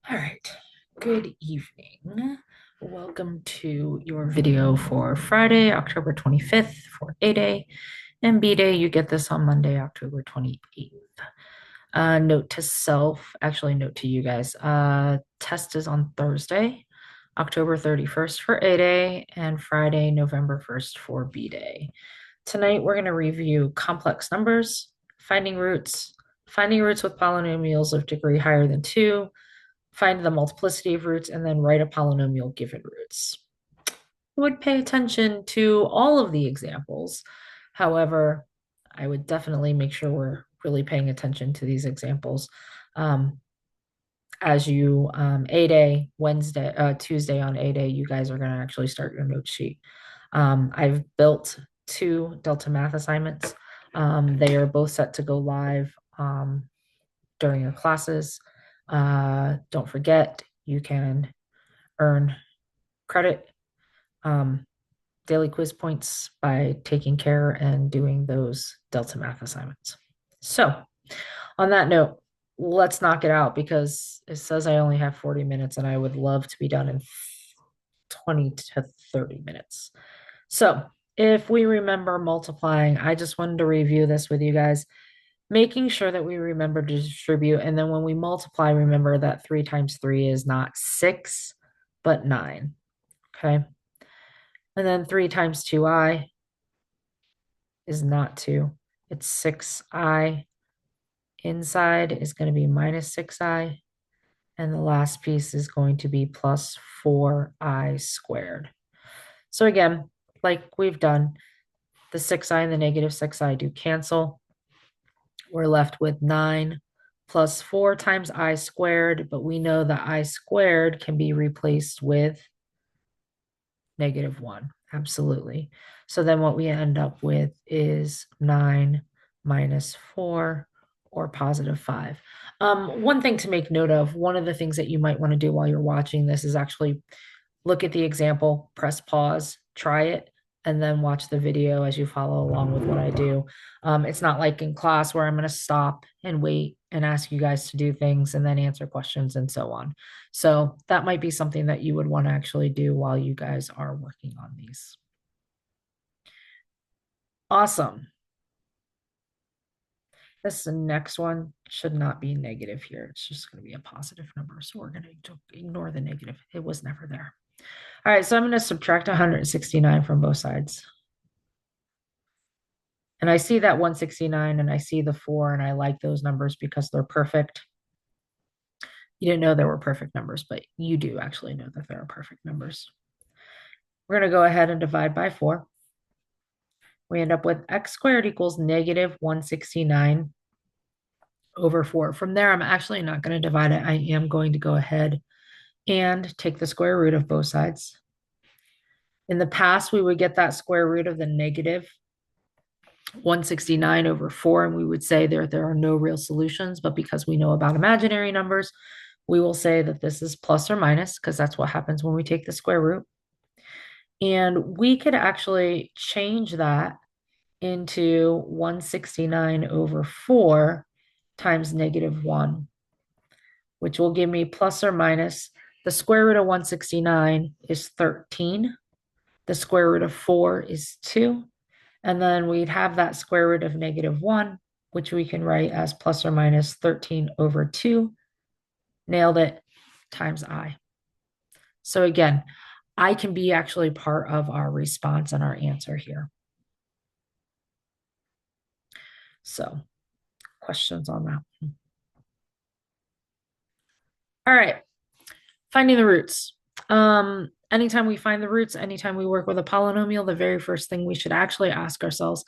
All right, good evening. Welcome to your video for Friday, October 25th for A Day, and B Day, you get this on Monday, October 28th. Note to self, actually note to you guys, test is on Thursday, October 31st for A Day, and Friday, November 1st for B Day. Tonight, we're going to review complex numbers, finding roots with polynomials of degree higher than 2, find the multiplicity of roots, and then write a polynomial given roots. I would pay attention to all of the examples. However, I would definitely make sure we're really paying attention to these examples. As you A Day, Tuesday on A Day, you guys are going to actually start your note sheet. I've built 2 Delta Math assignments. They are both set to go live during your classes. Don't forget, you can earn credit, daily quiz points by taking care and doing those Delta Math assignments. So, on that note, let's knock it out because it says I only have 40 minutes and I would love to be done in 20 to 30 minutes. So, if we remember multiplying, I just wanted to review this with you guys, making sure that we remember to distribute. And then when we multiply, remember that 3 times 3 is not 6, but 9. Okay. And then 3 times 2i is not 2. It's 6i. Inside is going to be minus 6i. And the last piece is going to be plus 4i squared. So again, like we've done, the 6i and the negative 6i do cancel. We're left with 9 plus 4 times I squared, but we know that I squared can be replaced with -1. Absolutely. So then what we end up with is 9 minus 4 or +5. One thing to make note of, one of the things that you might want to do while you're watching this is actually look at the example, press pause, try it, and then watch the video as you follow along with what I do. It's not like in class where I'm going to stop and wait and ask you guys to do things and then answer questions and so on. So that might be something that you would want to actually do while you guys are working on these. Awesome. This next one should not be negative here. It's just going to be a positive number. So we're going to ignore the negative. It was never there. All right, so I'm going to subtract 169 from both sides. And I see that 169 and I see the 4 and I like those numbers because they're perfect. You didn't know there were perfect numbers, but you do actually know that there are perfect numbers. We're going to go ahead and divide by 4. We end up with x squared equals -169 over 4. From there, I'm actually not going to divide it. I am going to go ahead and take the square root of both sides. In the past, we would get that square root of the -169 over 4, and we would say there are no real solutions, but because we know about imaginary numbers, we will say that this is plus or minus, because that's what happens when we take the square root. And we could actually change that into 169 over 4 times -1, which will give me plus or minus. The square root of 169 is 13. The square root of 4 is 2. And then we'd have that square root of -1, which we can write as plus or minus 13 over 2. Nailed it, times I. So again, I can be actually part of our response and our answer here. So questions on that? All right, finding the roots. Anytime we find the roots, anytime we work with a polynomial, the very first thing we should actually ask ourselves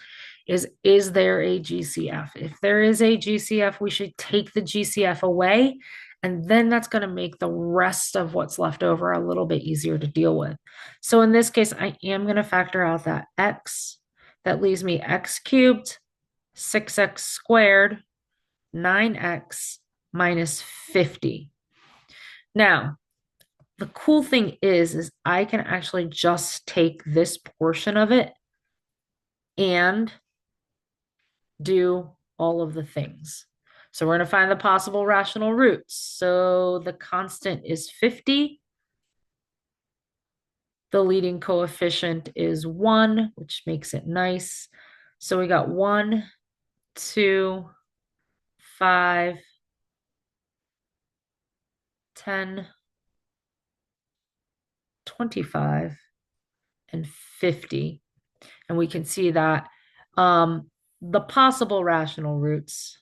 is there a GCF? If there is a GCF, we should take the GCF away, and then that's going to make the rest of what's left over a little bit easier to deal with. So in this case, I am going to factor out that x. That leaves me x cubed, 6x squared, 9x minus 50. Now, the cool thing is I can actually just take this portion of it and do all of the things. So we're going to find the possible rational roots. So the constant is 50. The leading coefficient is 1, which makes it nice. So we got 1, 2, 5, 10, 25, and 50. And we can see that the possible rational roots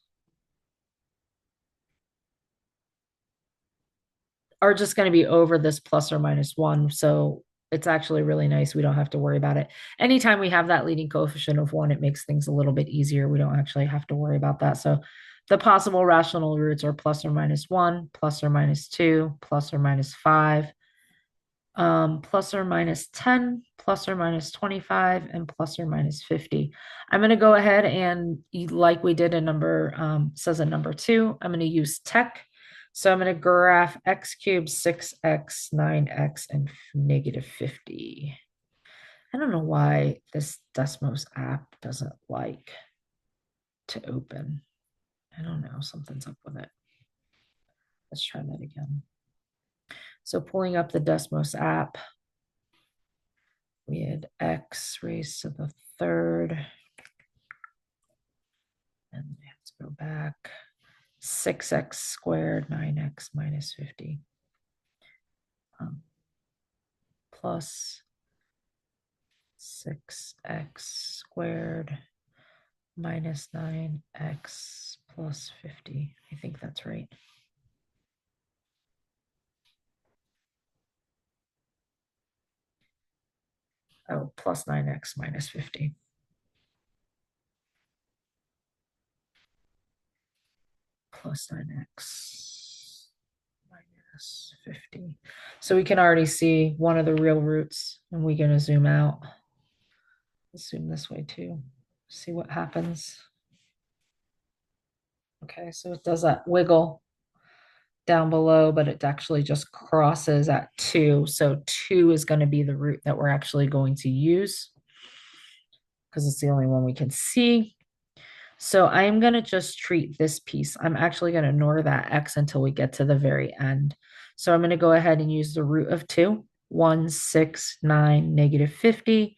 are just going to be over this plus or minus 1. So it's actually really nice. We don't have to worry about it. Anytime we have that leading coefficient of 1, it makes things a little bit easier. We don't actually have to worry about that. So the possible rational roots are plus or minus 1, plus or minus 2, plus or minus 5, plus or minus 10, plus or minus 25, and plus or minus 50. I'm going to go ahead and, like we did in number, says in number 2, I'm going to use tech. So I'm going to graph x cubed, 6x, 9x, and negative 50. I don't know why this Desmos app doesn't like to open. I don't know, something's up with it. Let's try that again. So pulling up the Desmos app, we had x raised to the third, and we have to go back. 6x squared, 9x minus 50, plus 6x squared minus 9x plus 50. I think that's right. Oh, plus 9x minus 50. Plus 9x minus 50. So we can already see one of the real roots, and we're going to zoom out. Let's zoom this way too. See what happens. Okay, so it does that wiggle down below, but it actually just crosses at 2. So 2 is going to be the root that we're actually going to use because it's the only one we can see. So I'm going to just treat this piece. I'm actually going to ignore that x until we get to the very end. So I'm going to go ahead and use the root of 2, 1, 6, 9, negative 50.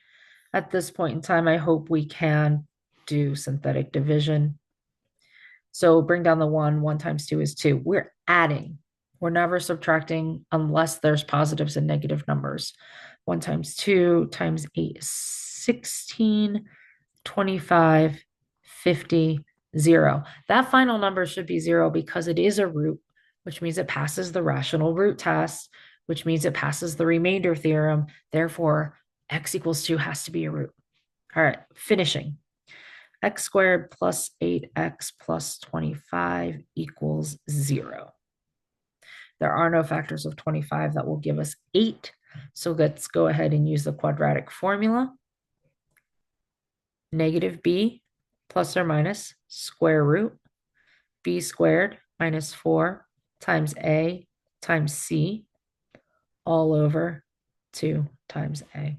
At this point in time, I hope we can do synthetic division. So bring down the 1. 1 times 2 is 2. We're adding. We're never subtracting unless there's positives and negative numbers. 1 times 2 times 8 is 16, 25, 50, 0. That final number should be 0 because it is a root, which means it passes the rational root test, which means it passes the remainder theorem. Therefore, x equals 2 has to be a root. All right, finishing. X squared plus 8x plus 25 equals 0. There are no factors of 25 that will give us 8. So let's go ahead and use the quadratic formula. Negative b plus or minus square root b squared minus 4 times a times c all over 2 times a.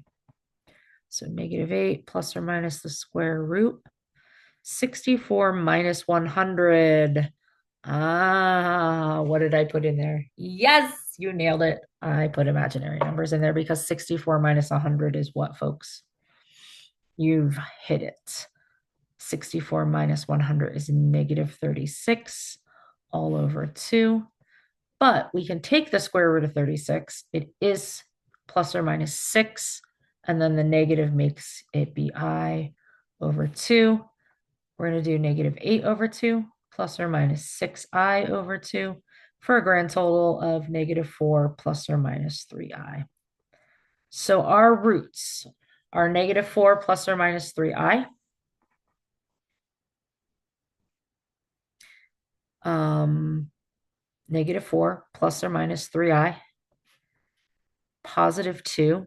So negative 8 plus or minus the square root. 64 minus 100. What did I put in there? Yes, you nailed it. I put imaginary numbers in there because 64 minus 100 is what, folks? You've hit it. 64 minus 100 is negative 36 all over 2. But we can take the square root of 36. It is plus or minus 6. And then the negative makes it be I over 2. We're going to do negative 8 over 2 plus or minus 6i over 2 for a grand total of negative 4 plus or minus 3i. So our roots are negative 4 plus or minus 3i, negative 4 plus or minus 3i, positive 2.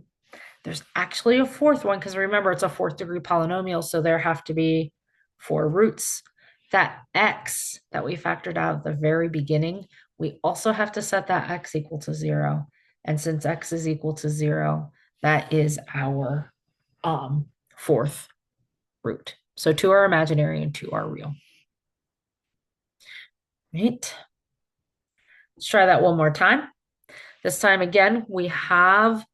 There's actually a fourth one because remember it's a fourth degree polynomial, so there have to be 4 roots. That x that we factored out at the very beginning, we also have to set that x equal to 0. And since x is equal to 0, that is our fourth root. So 2 are imaginary and 2 are real. Right. Let's try that one more time. This time again, we have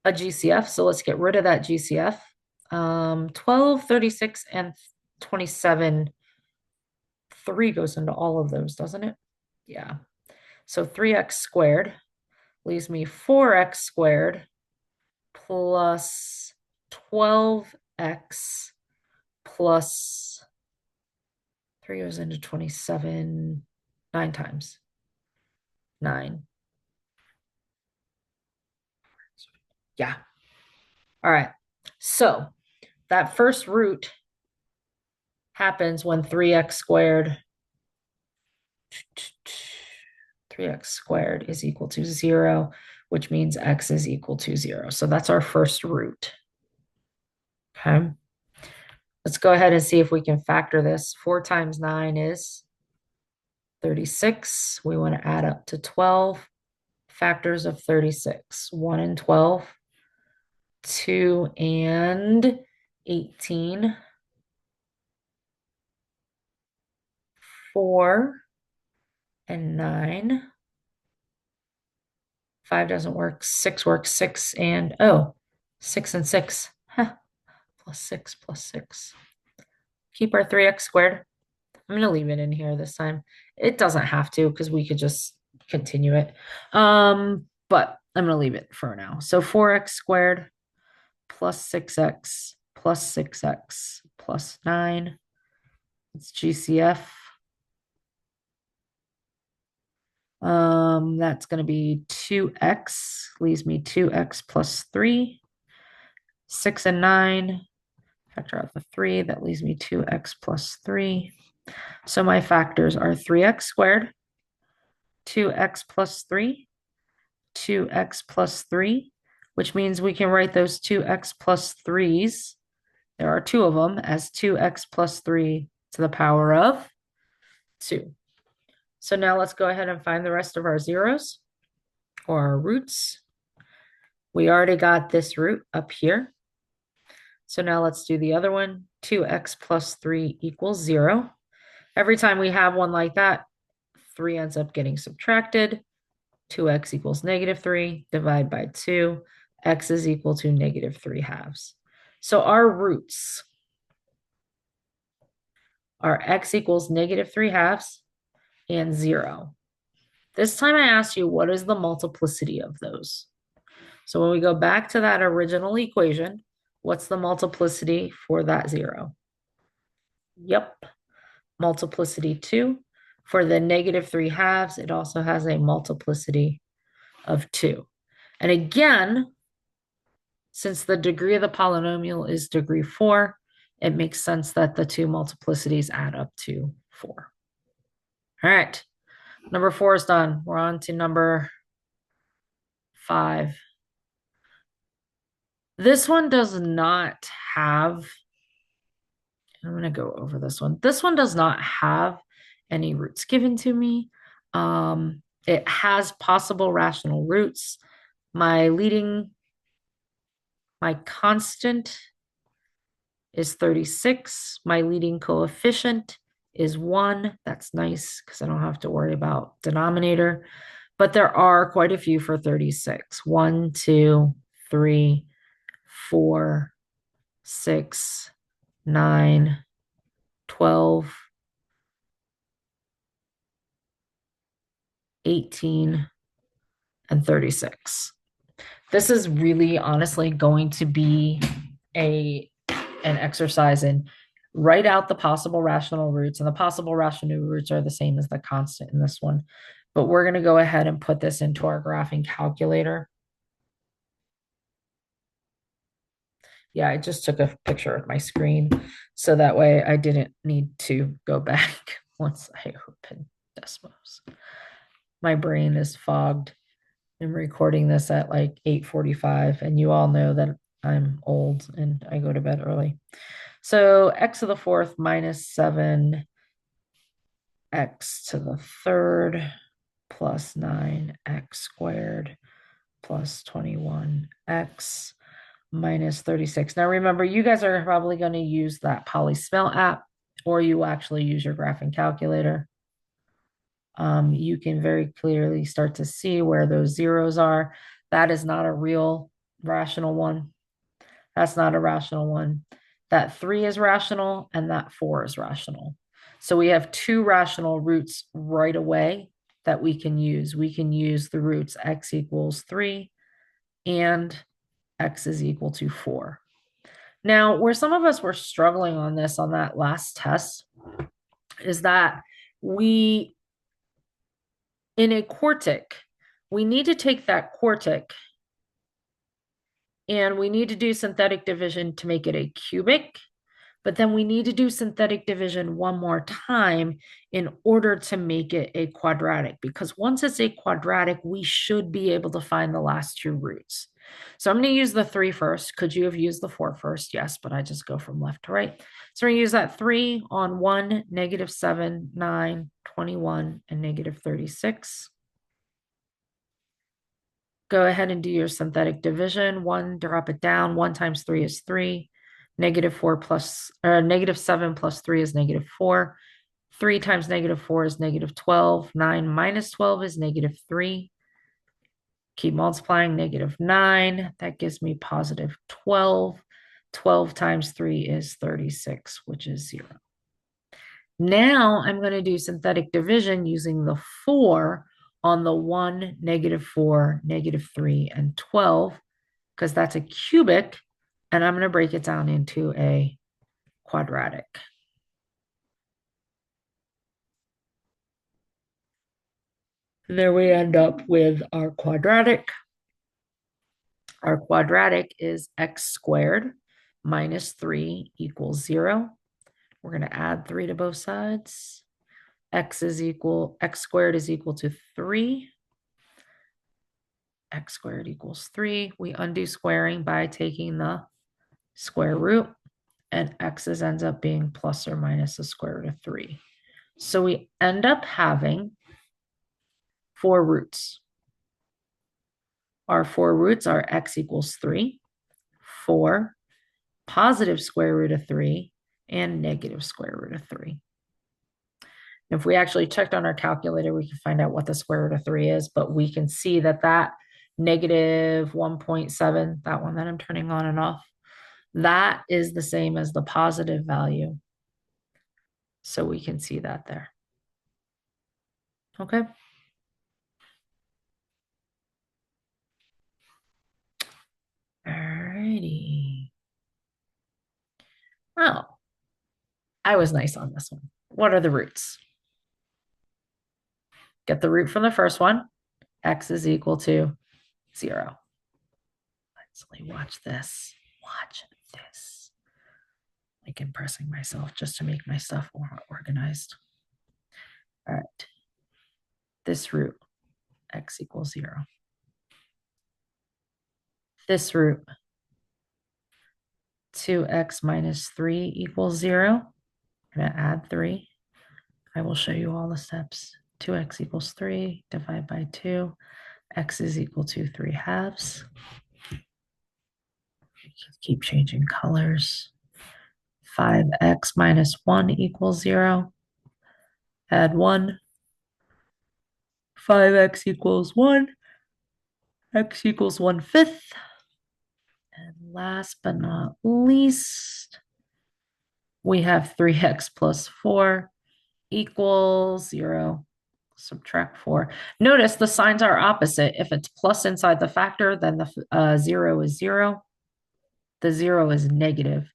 a GCF. So let's get rid of that GCF. 12, 36, and 27. 3 goes into all of those, doesn't it? Yeah. So 3x squared leaves me 4x squared plus 12x plus 3 goes into 27, 9 times. 9. Yeah. All right. So that first root happens when 3x squared 3x squared is equal to 0, which means x is equal to 0. So that's our first root. Okay. Let's go ahead and see if we can factor this. 4 times 9 is 36. We want to add up to 12 factors of 36. 1 and 12, 2 and 18, 4 and 9. 5 doesn't work. 6 works. 6 and, 6 and 6. Huh. Plus 6 plus 6. Keep our 3x squared. I'm going to leave it in here this time. It doesn't have to because we could just continue it. But I'm going to leave it for now. So 4x squared plus 6x plus 6x plus 9. It's GCF. That's going to be 2x, leaves me 2x plus 3. 6 and 9, factor out the 3, that leaves me 2x plus 3. So my factors are 3x squared, 2x plus 3, 2x plus 3, which means we can write those 2x plus 3's, there are 2 of them, as 2x plus 3 to the power of 2. So now let's go ahead and find the rest of our zeros or our roots. We already got this root up here. So now let's do the other one. 2x plus 3 equals 0. Every time we have one like that, 3 ends up getting subtracted. 2x equals -3, divide by 2. X is equal to -3 halves. So our roots are x equals -3 halves and 0. This time I asked you, what is the multiplicity of those? So when we go back to that original equation, what's the multiplicity for that 0? Yep, multiplicity 2. For the -3 halves, it also has a multiplicity of 2. And again, since the degree of the polynomial is degree 4, it makes sense that the 2 multiplicities add up to 4. All right, number 4 is done. We're on to number 5. This one does not have, I'm going to go over this one. This one does not have any roots given to me. It has possible rational roots. My constant is 36. My leading coefficient is 1. That's nice because I don't have to worry about denominator. But there are quite a few for 36. 1, 2, 3, 4, 6, 9, 12, 18, and 36. This is really honestly going to be an exercise in write out the possible rational roots, and the possible rational roots are the same as the constant in this one. But we're going to go ahead and put this into our graphing calculator. Yeah, I just took a picture of my screen so that way I didn't need to go back once I open Desmos. My brain is fogged. I'm recording this at like 8:45, and you all know that I'm old and I go to bed early. So x to the 4th minus 7 x to the 3rd plus 9x squared plus 21x minus 36. Now remember, you guys are probably going to use that PolySmell app, or you actually use your graphing calculator. You can very clearly start to see where those zeros are. That is not a real rational one. That's not a rational one. That 3 is rational and that 4 is rational. So we have two rational roots right away that we can use. We can use the roots x equals 3 and x is equal to 4. Now, where some of us were struggling on this on that last test is that we, in a quartic, we need to take that quartic and we need to do synthetic division to make it a cubic, but then we need to do synthetic division one more time in order to make it a quadratic, because once it's a quadratic, we should be able to find the last two roots. So I'm going to use the 3 first. Could you have used the 4 first? Yes, but I just go from left to right. So we're going to use that 3 on 1, -7, 9, 21, and -36. Go ahead and do your synthetic division. 1, drop it down. 1 times 3 is 3. -4 plus, -7 plus 3 is -4. 3 times -4 is -12. 9 minus 12 is -3. Keep multiplying, -9. That gives me +12. 12 times 3 is 36, which is 0. Now I'm going to do synthetic division using the 4 on the 1, -4, -3, and 12, because that's a cubic, and I'm going to break it down into a quadratic. There we end up with our quadratic. Our quadratic is x squared minus 3 equals 0. We're going to add 3 to both sides. X squared is equal to 3. X squared equals 3. We undo squaring by taking the square root, and x's ends up being plus or minus the square root of 3. So we end up having 4 roots. Our 4 roots are x equals 3, 4, positive square root of 3, and negative square root of 3. If we actually checked on our calculator, we can find out what the square root of 3 is, but we can see that that -1.7, that one that I'm turning on and off, that is the same as the positive value. So we can see that there. Okay. Alrighty. Oh, I was nice on this one. What are the roots? Get the root from the first one. X is equal to 0. Let's watch this. Watch this. Like impressing myself just to make my stuff more organized. All right. This root, x equals 0. This root, 2x minus 3 equals 0. I'm going to add 3. I will show you all the steps. 2x equals 3, divide by 2. X is equal to 3/2. Keep changing colors. 5x minus 1 equals 0. Add 1. 5x equals 1. X equals 1/5. And last but not least, we have 3x plus 4 equals 0. Subtract 4. Notice the signs are opposite. If it's plus inside the factor, then the 0 is 0. The 0 is negative.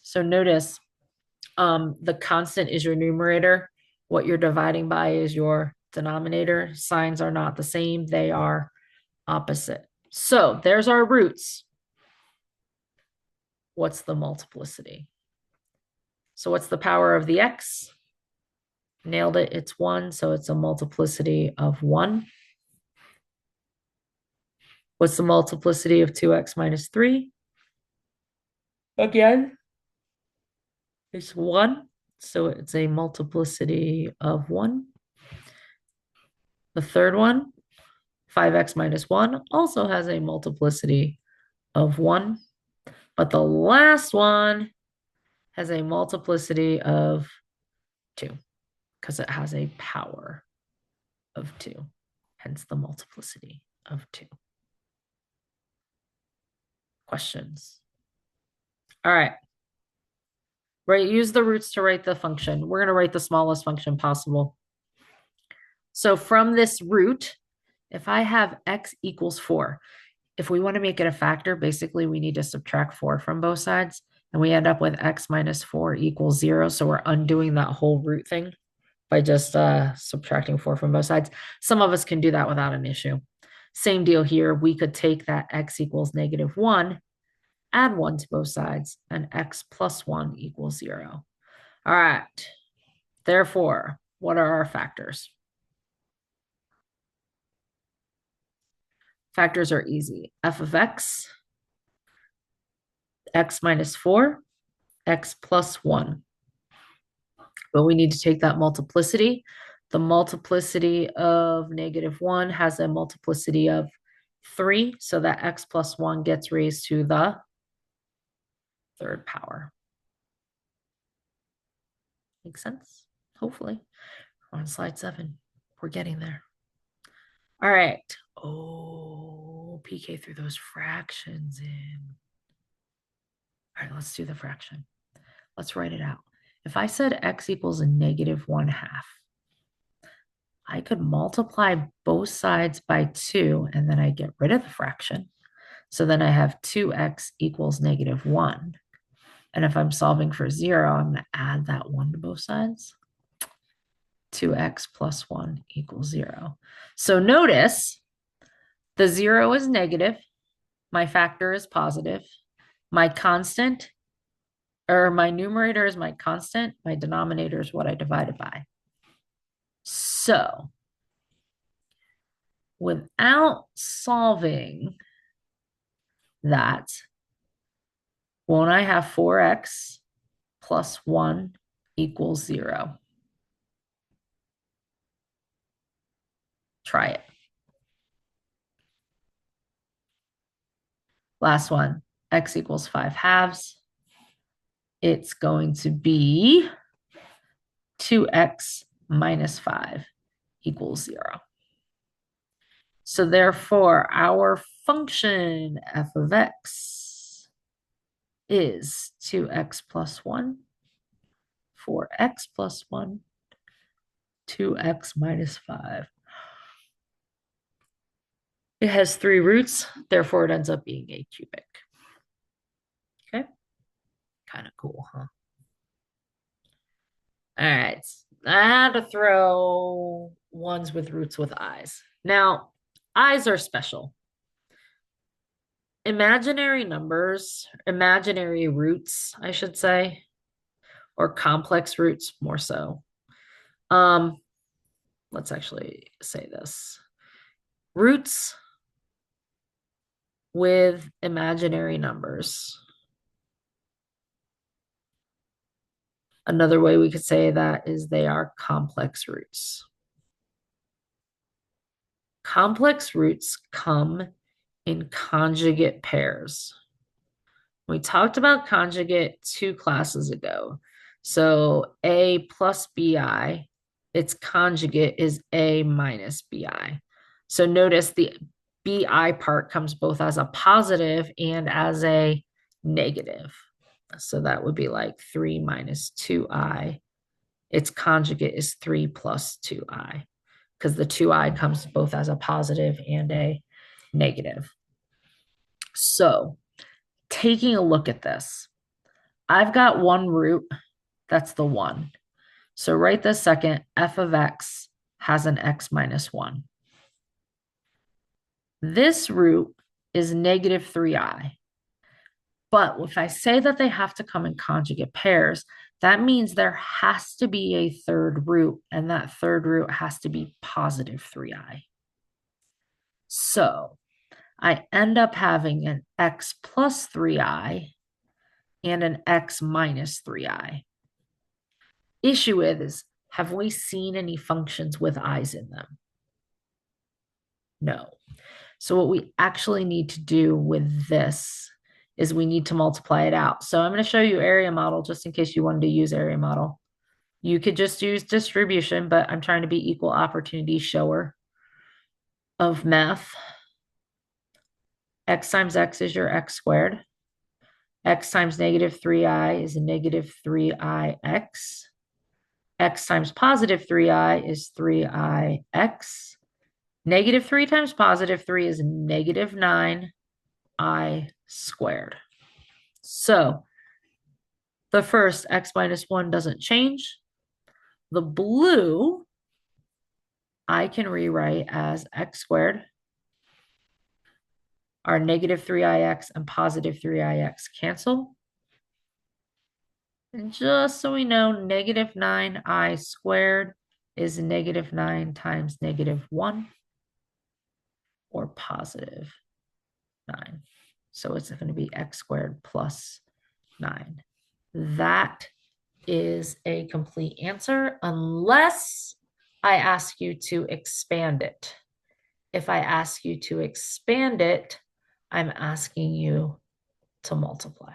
So notice the constant is your numerator. What you're dividing by is your denominator. Signs are not the same. They are opposite. So there's our roots. What's the multiplicity? So what's the power of the x? Nailed it. It's 1. So it's a multiplicity of 1. What's the multiplicity of 2x minus 3? Again, it's 1. So it's a multiplicity of 1. The third one, 5x minus 1, also has a multiplicity of 1. But the last one has a multiplicity of 2 because it has a power of 2, hence the multiplicity of 2. Questions? All right. Right, use the roots to write the function. We're going to write the smallest function possible. So from this root, if I have x equals 4, if we want to make it a factor, basically we need to subtract 4 from both sides, and we end up with x minus 4 equals 0. So we're undoing that whole root thing by just subtracting 4 from both sides. Some of us can do that without an issue. Same deal here. We could take that x equals -1, add 1 to both sides, and x plus 1 equals 0. All right. Therefore, what are our factors? Factors are easy. F of x, x minus 4, x plus 1. But we need to take that multiplicity. The multiplicity of -1 has a multiplicity of 3, so that x plus 1 gets raised to the third power. Makes sense? Hopefully. We're on slide 7. We're getting there. All right. Oh, PK threw those fractions in. All right, let's do the fraction. Let's write it out. If I said x equals a -1/2, I could multiply both sides by 2, and then I get rid of the fraction. So then I have 2x equals -1. And if I'm solving for 0, I'm going to add that 1 to both sides. 2x plus 1 equals 0. So notice the 0 is negative. My factor is positive. My constant, or my numerator is my constant. My denominator is what I divided by. So without solving that, won't I have 4x plus 1 equals 0? Try it. Last one, x equals 5/2. It's going to be 2x minus 5 equals 0. So therefore, our function f of x is 2x plus 1, 4x plus 1, 2x minus 5. It has 3 roots, therefore it ends up being a cubic. Okay, kind of cool, huh? All right, I had to throw ones with roots with eyes. Now, eyes are special. Imaginary numbers, imaginary roots, I should say, or complex roots more so. Let's actually say this. Roots with imaginary numbers. Another way we could say that is they are complex roots. Complex roots come in conjugate pairs. We talked about conjugate 2 classes ago. So A plus BI, its conjugate is A minus BI. So notice the BI part comes both as a positive and as a negative. So that would be like 3 minus 2i. Its conjugate is 3 plus 2i because the 2i comes both as a positive and a negative. So taking a look at this, I've got one root, that's the 1. So right this second, f of x has an x minus 1. This root is -3i. But if I say that they have to come in conjugate pairs, that means there has to be a third root, and that third root has to be positive 3i. So I end up having an x plus 3i and an x minus 3i. Issue is, have we seen any functions with i's in them? No. So what we actually need to do with this is we need to multiply it out. So I'm going to show you area model just in case you wanted to use area model. You could just use distribution, but I'm trying to be equal opportunity shower of math. X times X is your X squared. X times negative 3i is a negative 3ix. X times positive 3i is 3ix. Negative 3 times positive 3 is negative 9i squared. So the first x minus 1 doesn't change. The blue I can rewrite as x squared. Our negative 3ix and positive 3ix cancel. And just so we know, negative 9i squared is negative 9 times negative 1 or positive 9. So it's going to be x squared plus 9. That is a complete answer unless I ask you to expand it. If I ask you to expand it, I'm asking you to multiply.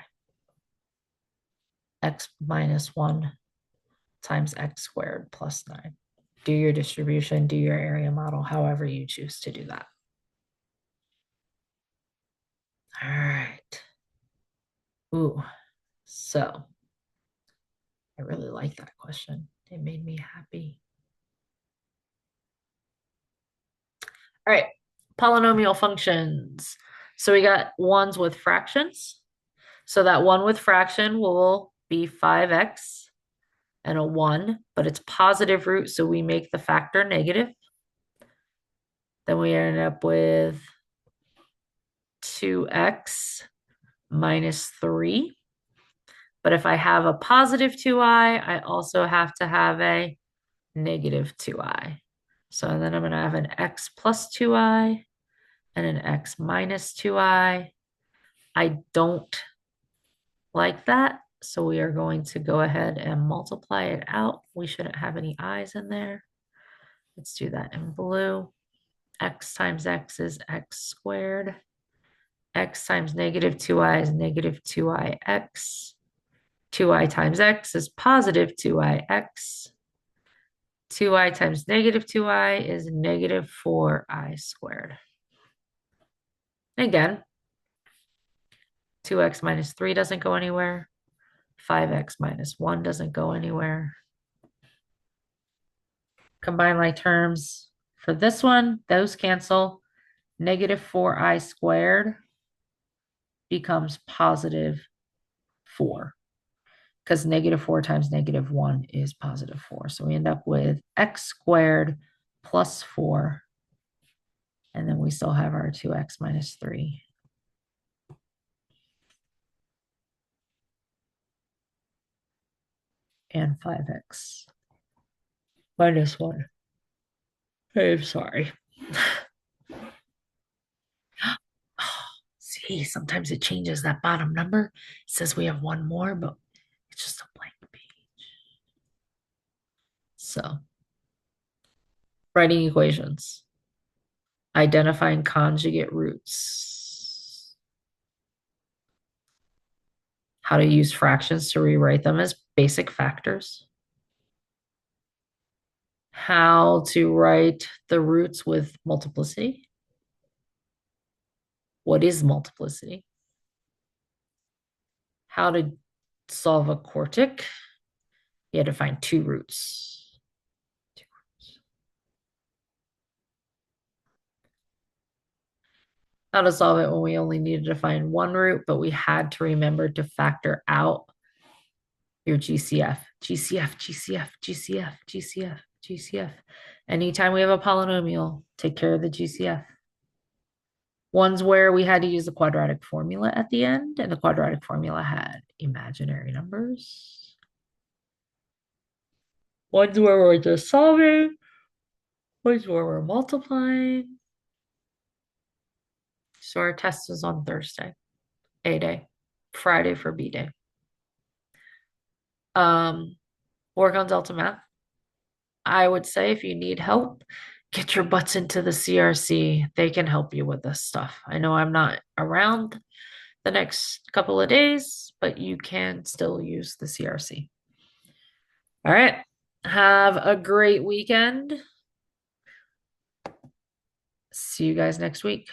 X minus 1 times x squared plus 9. Do your distribution, do your area model, however you choose to do that. All right. Ooh, so I really like that question. It made me happy. All right, polynomial functions. So we got ones with fractions. So that one with fraction will be 5x and a 1, but it's positive root, so we make the factor negative. Then we end up with 2x minus 3. But if I have a positive 2i, I also have to have a negative 2i. So then I'm going to have an x plus 2i and an x minus 2i. I don't like that, so we are going to go ahead and multiply it out. We shouldn't have any i's in there. Let's do that in blue. X times x is x squared. X times negative 2i is negative 2ix. 2i times x is positive 2ix. 2i times negative 2i is negative 4i squared. Again, 2x minus 3 doesn't go anywhere. 5x minus 1 doesn't go anywhere. Combine like terms. For this one, those cancel. Negative 4i squared becomes positive 4 because negative 4 times negative 1 is positive 4. So we end up with x squared plus 4. And then we still have our 2x minus 3. And 5x minus 1. I'm sorry. See, sometimes it changes that bottom number. It says we have one more, but it's just a blank page. So, writing equations. Identifying conjugate roots. How to use fractions to rewrite them as basic factors. How to write the roots with multiplicity. What is multiplicity? How to solve a quartic. You had to find two roots. How to solve it when we only needed to find one root, but we had to remember to factor out your GCF. GCF, GCF, GCF, GCF, GCF. Anytime we have a polynomial, take care of the GCF. Ones where we had to use the quadratic formula at the end, and the quadratic formula had imaginary numbers. Ones where we're just solving, ones where we're multiplying. So our test is on Thursday, A day, Friday for B day. Work on Delta Math. I would say if you need help, get your butts into the CRC. They can help you with this stuff. I know I'm not around the next couple of days, but you can still use the CRC. All right. Have a great weekend. See you guys next week.